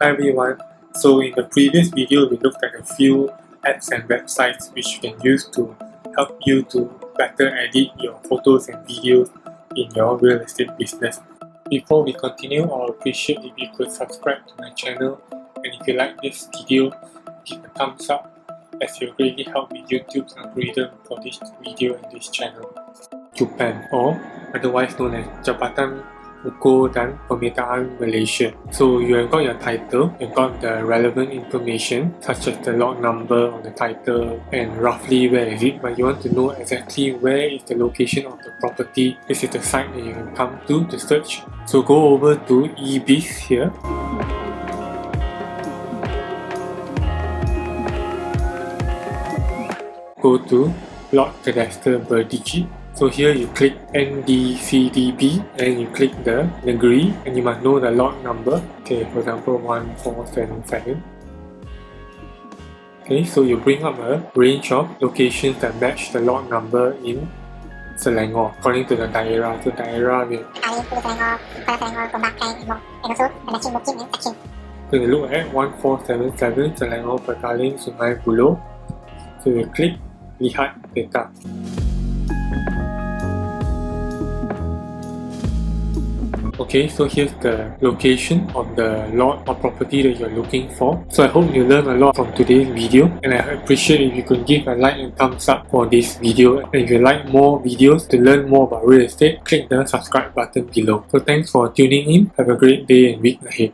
Hi everyone, so in the previous video we looked at a few apps and websites which you can use to help you to better edit your photos and videos in your real estate business. Before we continue, I would appreciate if you could subscribe to my channel, and if you like this video, give a thumbs up as it will greatly help with YouTube's algorithm for this video and this channel. JUPEM, or otherwise known as Jabatan Hukum dan Pemetaan Malaysia. So you have got your title, you've got the relevant information such as the lot number on the title and roughly where is it, but you want to know exactly where is the location of the property. This is the site that you can come to search. So go over to eBiz here. Go to Lot Cadastre Berdigi. So here you click NDCDB and you click the negeri and you must know the lot number. Okay, for example 1477. Okay, so you bring up a range of locations that match the lot number in Selangor according to the daerah. So daerah will so you look at 1477 Selangor Petaling Sungai Buloh. So you click lihat data. Okay, so here's the location of the lot or property that you're looking for. So I hope you learned a lot from today's video, and I appreciate if you could give a like and thumbs up for this video. And if you like more videos to learn more about real estate, click the subscribe button below. So thanks for tuning in. Have a great day and week ahead.